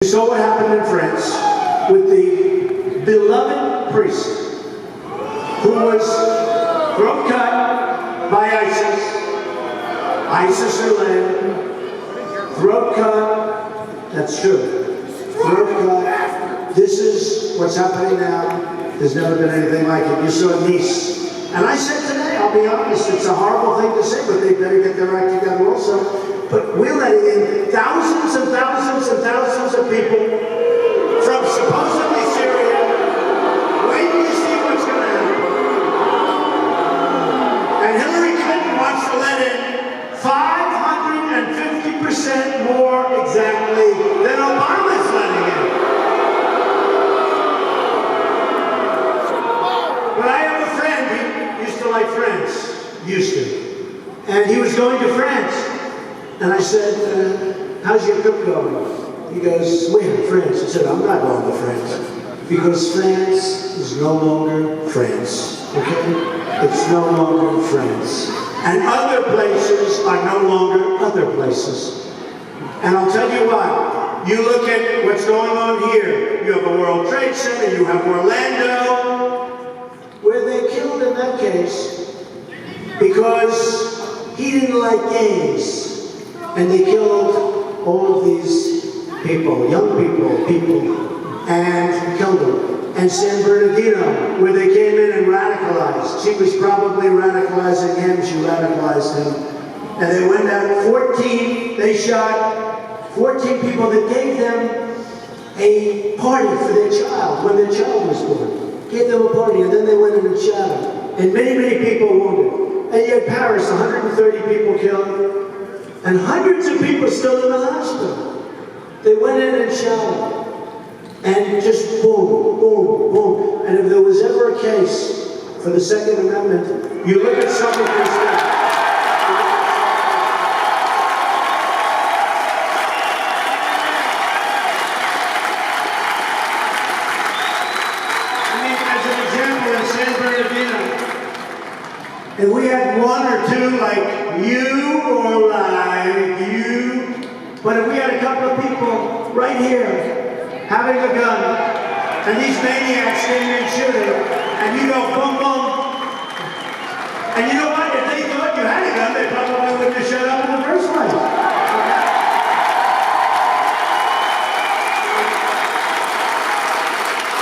You saw what happened in France with the beloved priest who was throat cut by ISIS. ISIS or land. Throat cut. That's true. Throat cut. This is what's happening now. There's never been anything like it. You saw Nice. And I said today, I'll be honest, it's a horrible thing to say, but they better get their act together also. But we're letting in thousands and thousands and thousands of people from supposedly Syria, waiting to see what's going to happen. And Hillary Clinton wants to let in 550% more exactly than Obama's letting in. But I have a friend, he used to like France, used to. And he was going to France. And I said, how's your trip going? He goes, where? France. I said, I'm not going to France. Because France is no longer France. Okay? It's no longer France. And other places are no longer other places. And I'll tell you what. You look at what's going on here. You have a World Trade Center. You have Orlando. Where they killed in that case because he didn't like gays. And they killed all of these people, young people, and killed them. And San Bernardino, where they came in and radicalized. She was probably radicalizing him, she radicalized him. And they went out, they shot 14 people that gave them a party for their child, when their child was born. Gave them a party, and then they went in and shot them. And many, many people wounded. And yet Paris, 130 people killed. And hundreds of people still in the hospital. They went in and shot them. And just boom, boom, boom. And if there was ever a case for the Second Amendment, you look at some of these things. I mean, as an example, in San Bernardino, and we had one or two like you or like you, but if we had a couple of people right here having a gun, and these maniacs came in shooting, and you go boom, boom, and you know what? If they thought you had a gun, they probably wouldn't have shut up in the first place.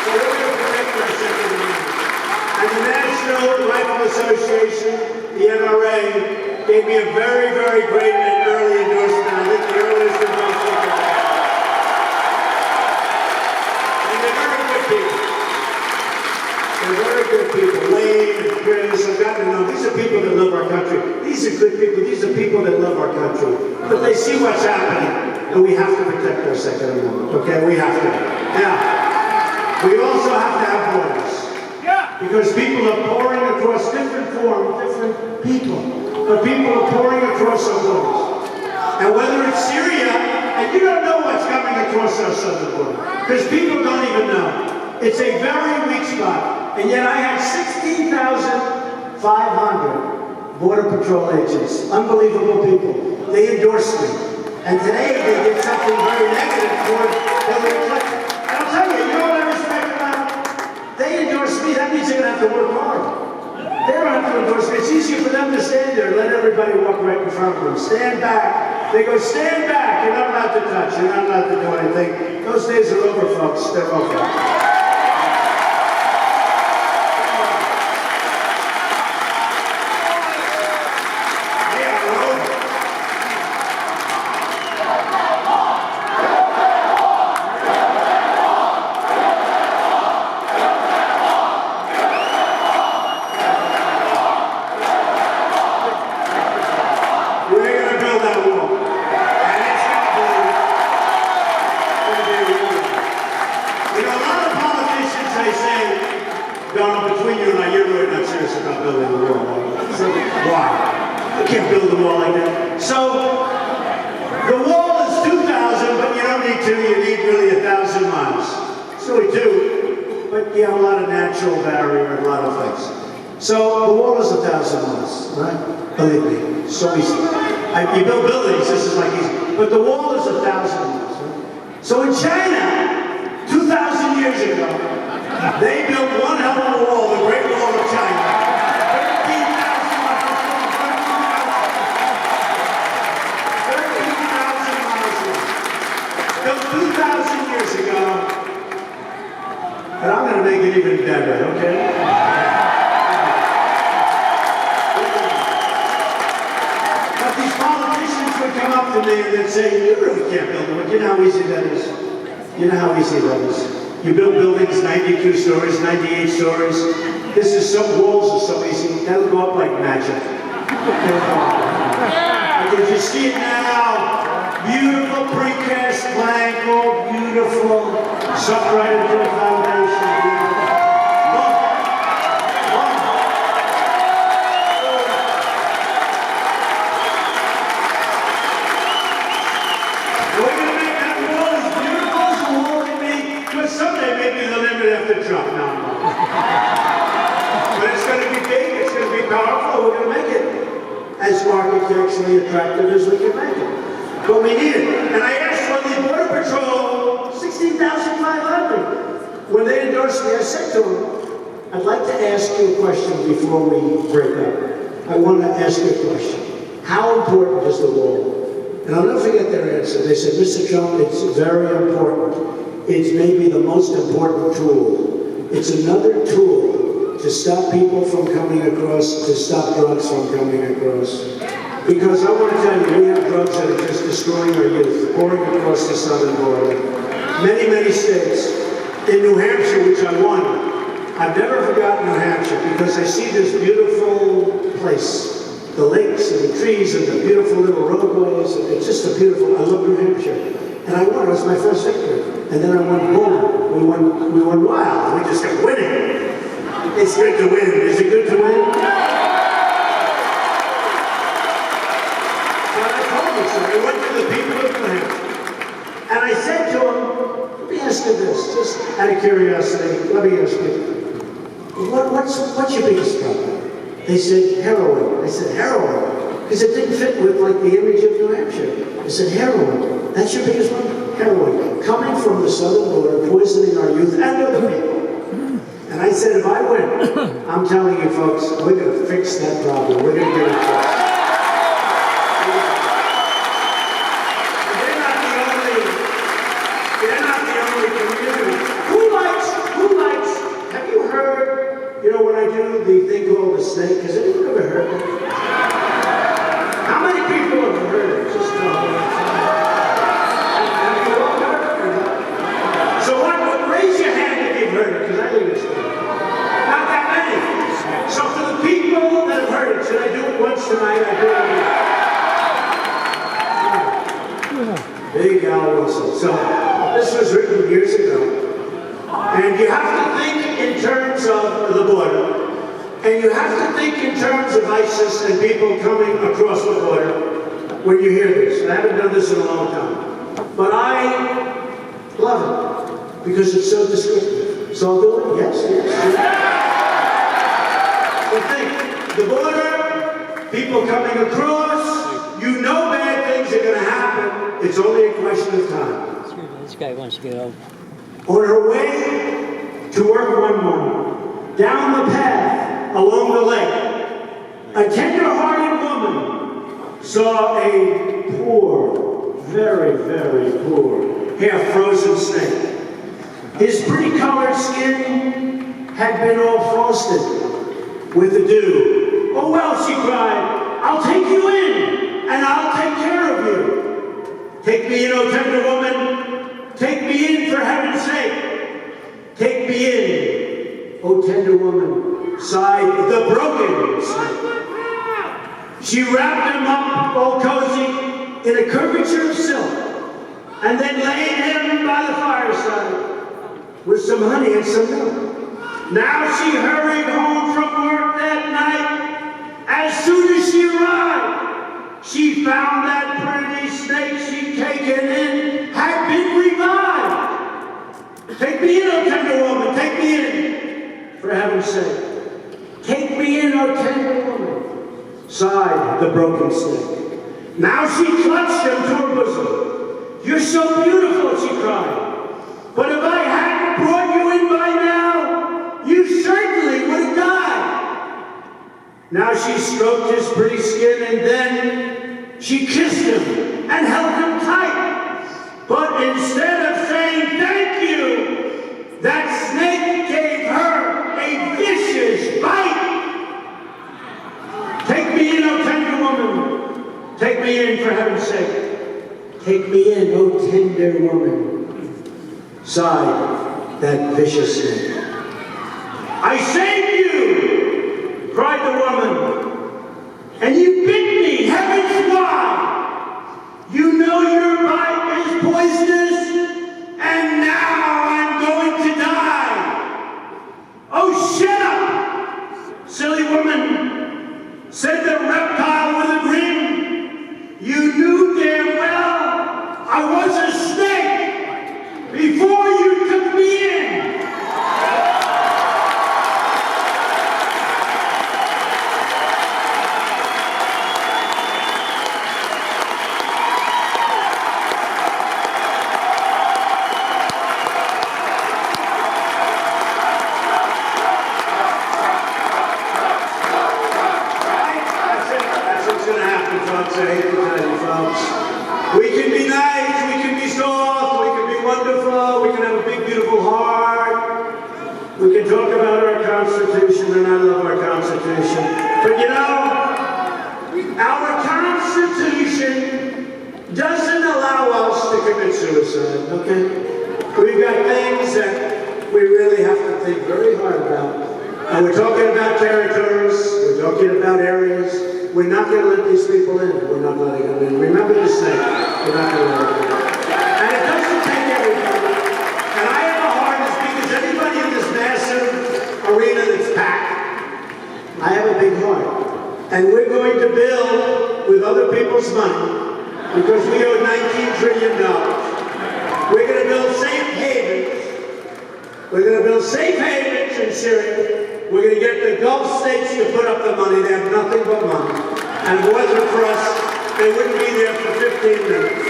So we're going to protect our Second Amendment. And the National Rifle Association, the NRA, gave me a very, very great and early endorsement. I think the earliest endorsement. And they're very good people. They're very good people. Lane and Chris, I've gotten to know. These are people that love our country. These are good people. These are people that love our country. But they see what's happening. And we have to protect our Second Amendment. Okay, we have to. Now, we also have to have borders. Because people are pouring across different forms, different people. But people are pouring across our borders. And whether it's Syria, and you don't know what's coming across our southern border. Because people don't even know. It's a very weak spot. And yet I have 16,500 Border Patrol agents. Unbelievable people. They endorsed me. And today they did something very negative toward Hillary Clinton. And I'll tell you, you know what I respect about them? They endorse me, that means they're going to have to work hard. They don't have to endorse me. It's easier for them to stand there and let everybody walk right in front of them. Stand back. They go, stand back. You're not allowed to touch. You're not allowed to do anything. Those days are over, folks. They're over. Between you and I, you're really not serious about building the wall. So, why? You can't build a wall like that. So, the wall is 2,000, but you don't need 2. You need really 1,000 miles. It's really 2, but you have a lot of natural barrier and a lot of things. So, the wall is 1,000 miles, right? Believe me, so easy. You build buildings, this is like easy. But the wall is 1,000 miles, right? So in China, years ago, they built one hell of a wall, the Great Wall of China. 13,000 miles long. Built 2,000 years ago. But I'm going to make it even better, okay? But these politicians would come up to me and they'd say, you really can't build one. You know how easy that is? You know how easy that is? You build buildings 92 stories, 98 stories. This is so, walls are so easy. That'll go up like magic. Did you see it now? Beautiful precast plank, all beautiful. Sunk right into the foundation. Look. We're going to make that wall as beautiful as the wall can be, because someday maybe the limit after Trump. No. But it's going to be big, it's going to be powerful, we're going to make it as architecturally attractive as we can make it. But we need it. And I asked when the Border Patrol, 16,500, when they endorsed me, I said to them, I'd like to ask you a question before we break up. I want to ask you a question. How important is the wall? And I'll never forget their answer. They said, Mr. Trump, it's very important. It's maybe the most important tool. It's another tool to stop people from coming across, to stop drugs from coming across. Because I want to tell you, we have drugs that are just destroying our youth, pouring across the southern border. Many, many states. In New Hampshire, which I won, I've never forgotten New Hampshire because I see this beautiful place. The lakes and the trees and the beautiful little roadways. It's just a beautiful, I love New Hampshire. And I won, it was my first victory. And then I won, boom, we won wild. We just kept winning. It's good to win. Is it good to win? So I told you so. I went to the people of New Hampshire. And I said to them, let me ask you this, just out of curiosity, let me ask you, what's your biggest problem? They said, heroin. I said, heroin? Because it didn't fit with like the image of New Hampshire. I said, heroin. That's your biggest one? Heroin. Coming from the southern border, poisoning our youth and other people. And I said, if I win, I'm telling you folks, we're going to fix that problem. We're going to get it fixed. They're not the only community. Who likes, have you heard, you know, when I do the thing called the snake, has anyone ever heard it? How many people have heard it? Just have you all heard it? So raise your hand if you've heard it, because I think it's good. Not that many. So for the people that have heard it, should I do it once tonight? I do it again. Big Al Wilson. So this was written years ago. And you have to think in terms of the border. And you have to think in terms of ISIS and people coming across the border when you hear this. I haven't done this in a long time. But I love it because it's so descriptive. So I'll do it? Yes. But think, the border, people coming across, you know bad things are going to happen. It's only a question of time. This guy wants to get over. On her way to work one morning, down the path, along the lake, a tender-hearted woman saw a poor, very, very poor, half-frozen snake. His pretty colored skin had been all frosted with the dew. Oh well, she cried, I'll take you in, and I'll take care of you. Take me in, oh tender woman. Take me in for heaven's sake. Take me in, oh tender woman, sighed the broken snake. She wrapped him up all cozy in a curvature of silk, and then laid him by the fireside with some honey and some milk. Now she hurried home from work that night. As soon as she arrived, she found that pretty snake she'd taken in had been revived. Take me in, oh tender woman, take me in, for heaven's sake. Take me in, oh tender woman, sighed the broken snake. Now she clutched him to her bosom. You're so beautiful, she cried. But if I hadn't brought you in Now she stroked his pretty skin and then she kissed him and held him tight. But instead of saying thank you, that snake gave her a vicious bite. Take me in, O tender woman. Take me in, for heaven's sake. Take me in, O tender woman. Sighed that vicious snake. I saved you, cried the woman, and you bit me. Heavens, why? You know your bite is poisonous, and now I'm going to die. Oh, shut up, silly woman, said the reptile with a grin. You knew damn well I was a snake before you took me in. I hate to tell you, folks. We can be nice, we can be soft, we can be wonderful, we can have a big, beautiful heart. We can talk about our Constitution, and I love our Constitution. But you know, our Constitution doesn't allow us to commit suicide, okay? We've got things that we really have to think very hard about. And we're talking about territories, we're talking about areas. We're not going to let these people in. We're not letting them in. Remember the snake. We're not going to let them in. And it doesn't take everybody. And I have a heart as big as anybody in this massive arena that's packed. I have a big heart. And we're going to build with other people's money because we owe $19 trillion. We're going to build safe havens. We're going to build safe havens in Syria. We're going to get the Gulf states to put up the money. They have nothing but money. And if it wasn't for us, they wouldn't be there for 15 minutes.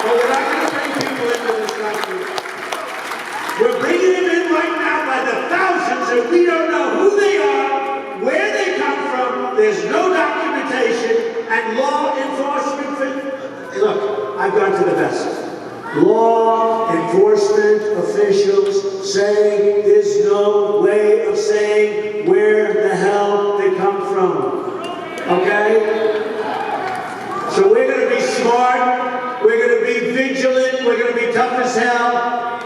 But we're not going to bring people into this country. We're bringing them in right now by the thousands, and we don't know who they are, where they come from. There's no documentation, and law enforcement. Look, I've gone to the best. Law enforcement officials say there's no way of saying where the hell they come from. Okay? So we're going to be smart, we're going to be vigilant, we're going to be tough as hell,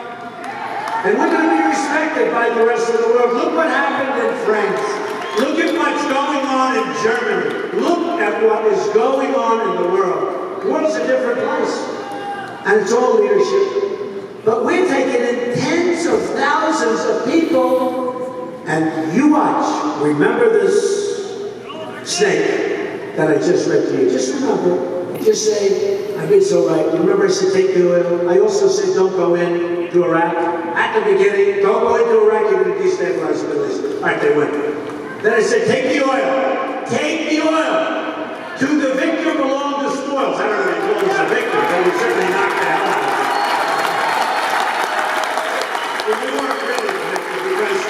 and we're going to be respected by the rest of the world. Look what happened in France. Look at what's going on in Germany. Look at what is going on in the world. The world's a different place. And it's all leadership. But we're taking in tens of thousands of people. And you watch. Remember this snake that I just read to you. Just remember. Just say, I've been so right. You remember I said take the oil? I also said don't go into Iraq. At the beginning, don't go into Iraq, you're going to destabilize the Middle East. All right, they went. Then I said take the oil. Take the oil. To the victor belong the spoils. I don't know if he was a victor, but we certainly knocked the hell out of him. But we weren't really the victor because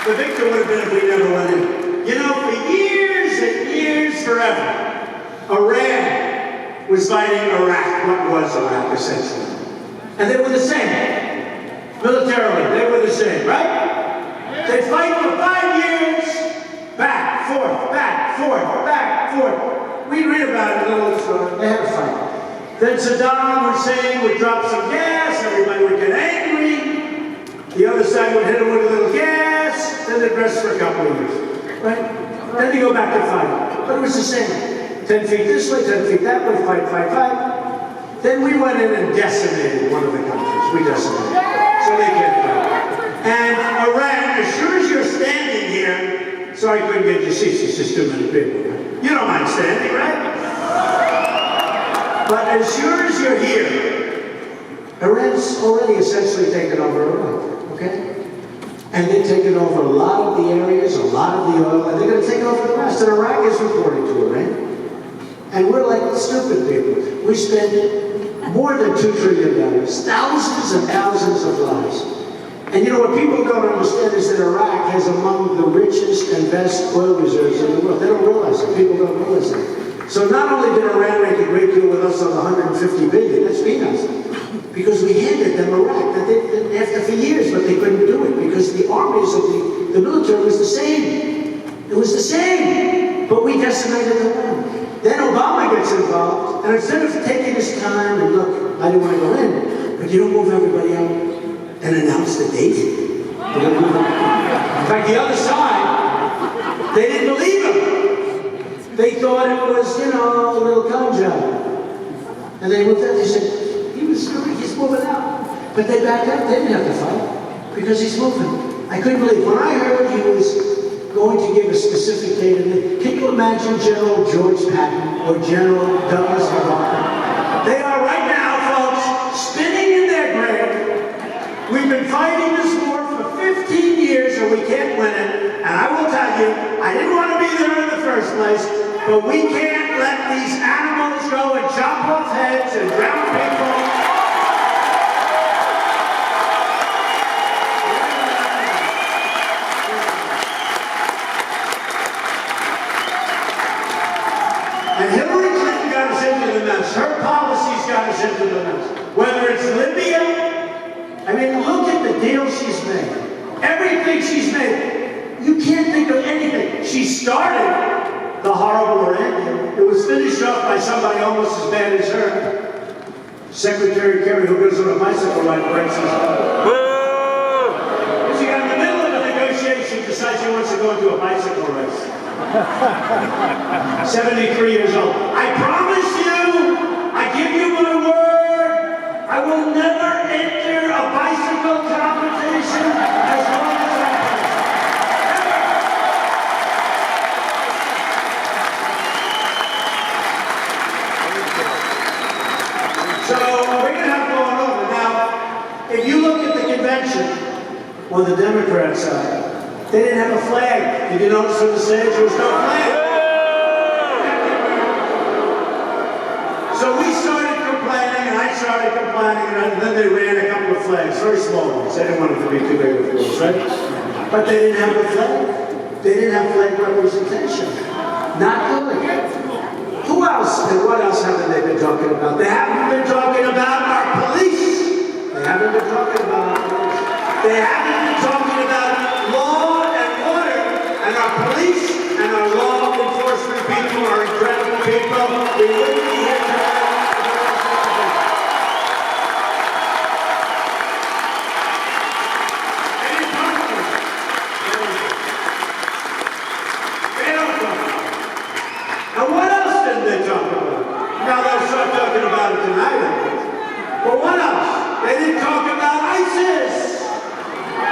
the victor would have been if we never went in. You know, for years and years, forever, Iran was fighting Iraq. What was Iraq, essentially? And they were the same. Militarily, they were the same, right? They'd fight for 5 years, back, forth, back, forth, back, forth. We read about it in a little story. They had a fight. Then Saddam Hussein would drop some gas, everybody would get angry. The other side would hit him with a little gas, then they'd rest for a couple of years. Right? Then they go back to fight. But it was the same. 10 feet this way, 10 feet that way, fight, fight, fight. Then we went in and decimated one of the countries. We decimated. So they can't fight. And Iran, as sure as you're standing here, sorry I couldn't get your seats, it's just too many people. You don't mind standing, right? But as sure as you're here, Iran's already essentially taken over Iraq, okay? And they've taken over a lot of the areas, a lot of the oil, and they're going to take over the rest. And Iraq is reporting to Iran. And we're like stupid people. We spend more than $2 trillion, thousands and thousands of lives. And you know what people don't understand is that Iraq has among the richest and best oil reserves in the world. They don't realize it. People don't realize it. So not only did Iran make a great deal with us on the 150 billion, that's peanuts, because we handed them Iraq. That they, after for years, but they couldn't do it because the armies of the military was the same. It was the same, but we decimated the land. Then Obama gets involved, and instead of taking his time and look, I didn't want to go in, but you don't move everybody out and announce the date. In fact, the other side, they didn't believe him. They thought it was, you know, a little con job. And they looked at it, they said, he's moving out. But they backed up, they didn't have to fight, because he's moving. I couldn't believe, when I heard he was going to give a specific date, can you imagine General George Patton or General Douglas MacArthur? They are right now, folks, spinning in their grave. We've been fighting this war for 15 years and we can't win it. And I will tell you, I didn't want to be there in the first place, but we can't let these animals go and chop off heads and drown people. And Hillary Clinton got us into the mess. Her policies got us into the mess. Whether it's Libya, I mean, look at the deal she's made. Everything she's made. You can't think of anything. She started the horrible Iran. It was finished off by somebody almost as bad as her. Secretary Kerry, who goes on a bicycle ride, breaks his arm. She got in the middle of a negotiation, decides she wants to go into a bicycle race. 73 years old. I promise you, I give you my word, I will never enter a bicycle competition as long as I can. So we're going to have going over. Now, if you look at the convention on the Democrat side, they didn't have a flag. Did you notice on the stage there was no flag? So we started complaining, and I started complaining, and then they ran a couple of flags, very small ones. They didn't want it to be too big of a deal, right? But they didn't have a flag. They didn't have flag representation. Not good. Who else, and what else haven't they been talking about? They haven't been talking about our police. They haven't been talking about our police. They haven't been talking about law and order, and our police and our law enforcement people are incredible people. We wouldn't be here today. They don't talk about it. And what else didn't they talk about? Now they'll start talking about it tonight. But what else? They didn't talk about ISIS.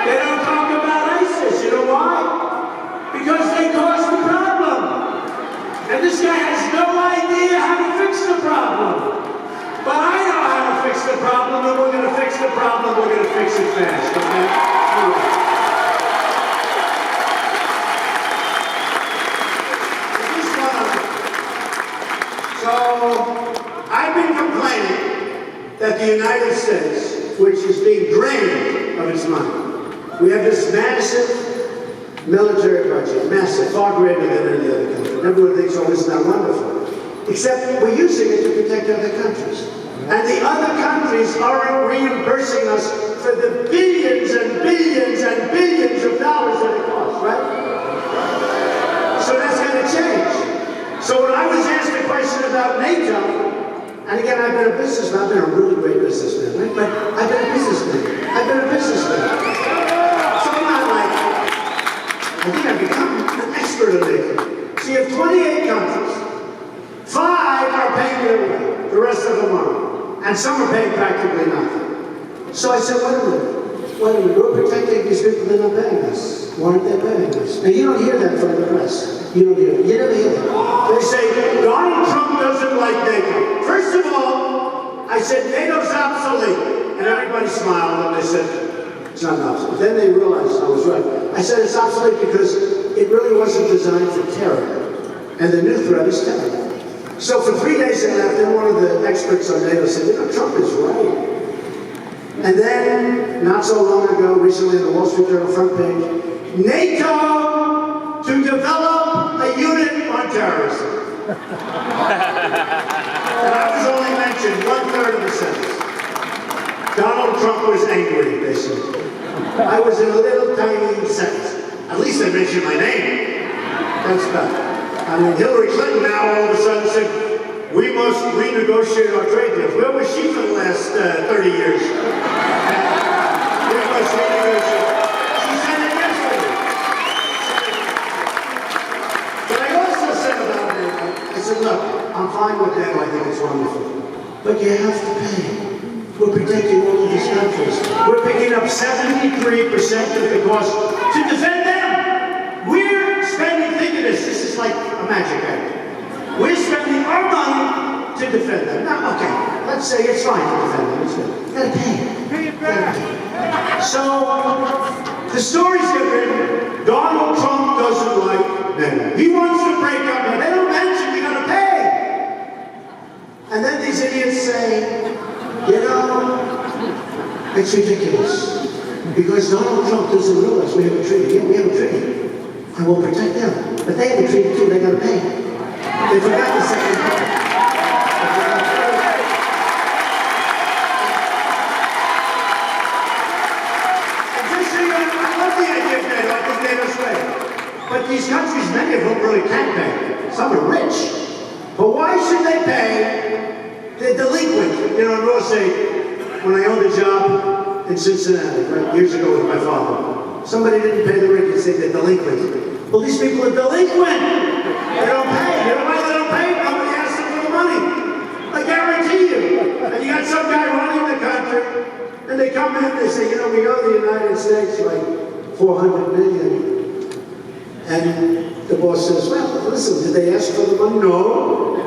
They don't talk about ISIS. You know why? Because they caused the problem. And this guy has no idea how to fix the problem. But I know how to fix the problem, and we're going to fix the problem. We're going to fix it fast, okay? So, I've been complaining that the United States, which is being drained of its money, we have this massive military budget, massive, far greater than any other country. And everyone thinks, oh, isn't that wonderful? Except we're using it to protect other countries. And the other countries aren't reimbursing us for the billions and billions and billions of dollars that it costs, right? So that's going to change. So when I was asked a question about NATO, and again, I've been a businessman, I've been a really great businessman, right? But I've been a businessman. I've been a businessman. I think I've become an expert in it. So you have 28 countries. 5 are paying their way. The rest of them aren't. And some are paying practically nothing. So I said, wait a minute. We're protecting these people, they're not paying us. Why aren't they paying us? Now you don't hear that from the press. You don't hear it. You never hear that. They say, Donald Trump doesn't like NATO. First of all, I said, NATO's obsolete. And everybody smiled and they said, it's not obsolete. Then they realized I was right. I said it's obsolete because it really wasn't designed for terror. And the new threat is terror. So for 3 days and a half, then one of the experts on NATO said, you know, Trump is right. And then not so long ago, recently in the Wall Street Journal front page, NATO to develop a unit on terrorism. And I was only mentioned 1/3 of the sentence. Donald Trump was angry, they said. I was in a little tiny sentence. At least they mentioned my name. That's bad. I mean, Hillary Clinton now all of a sudden said, we must renegotiate our trade deals. Where was she for the last 30 years? We must renegotiate. She said it yesterday. But I also said about it, I said, look, I'm fine with that. I think it's wonderful. But you have to pay. We're protecting all of these countries. We're picking up 73% of the cost to defend them. We're spending, think of this is like a magic act. We're spending our money to defend them. Now, okay, let's say it's fine to defend them. It's good. You gotta pay. You gotta pay. So, the stories get written. Donald Trump doesn't like them. He wants to break up. Now, they don't mention you gotta pay. And then these idiots say, you know, it's ridiculous. Because Donald Trump doesn't realize we have a treaty. Yeah, we have a treaty. And we'll protect them. But they have a treaty too, they gotta pay. They forgot the second part. And just so you know, I love the idea of NATO, I think NATO's great. But these countries, many of them really can't pay. Some are rich. But why should they pay? They're delinquent. You know, in real estate, when I owned a job in Cincinnati, right, years ago with my father, somebody didn't pay the rent, you'd say they're delinquent. Well, these people are delinquent. They don't pay. You know why they don't pay? Nobody asks them for the money. I guarantee you. And you got some guy running the country, and they come in and they say, you know, we owe the United States like $400 million. And the boss says, well, listen, did they ask for the money? No.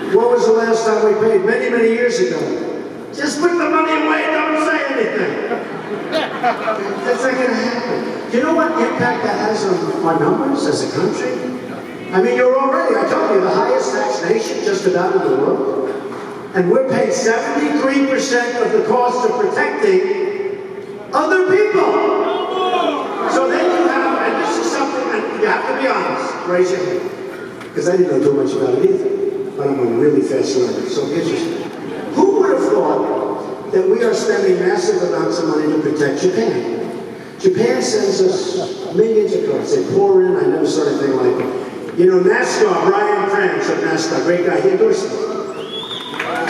What was the last time we paid? Many, many years ago. Just put the money away and don't say anything. That's not going to happen. Do you know what impact that has on our numbers as a country? I mean, you're already, I told you, the highest tax nation just about in the world. And we're paying 73% of the cost of protecting other people. So then you have, and this is something, and you have to be honest, raise your hand. Because I didn't know too much about it either. But I'm a really fast learner, so interesting. Who would have thought that we are spending massive amounts of money to protect Japan? Japan sends us millions of cars. They pour in, I never saw anything like it. You know, NASCAR, Brian France of NASCAR, great guy, he endorsed it.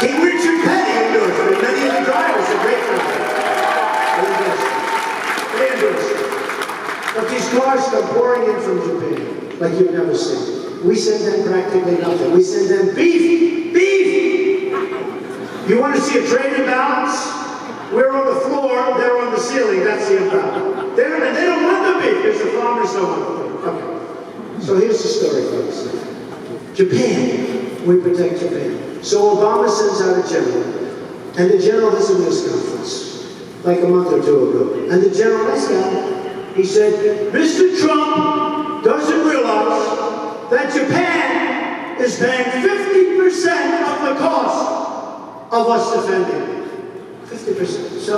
King Richard Petty endorsed it. Many of the drivers are great drivers. They endorsed it. But these cars come pouring in from Japan, like you've never seen. We send them practically nothing. We send them beef. Beef! You want to see a trade imbalance? We're on the floor, they're on the ceiling. That's the imbalance. They don't want the beef because the farmers don't want the beef. Okay. So here's the story, folks. Japan. We protect Japan. So Obama sends out a general. And the general has a news conference, like a month or two ago. And the general, this guy, he said, Mr. Trump doesn't realize that Japan is paying 50% of the cost of us defending. 50%. So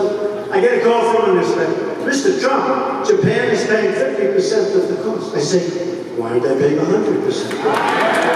I get a call from him and say, Mr. Trump, Japan is paying 50% of the cost. I say, why aren't they paying 100%?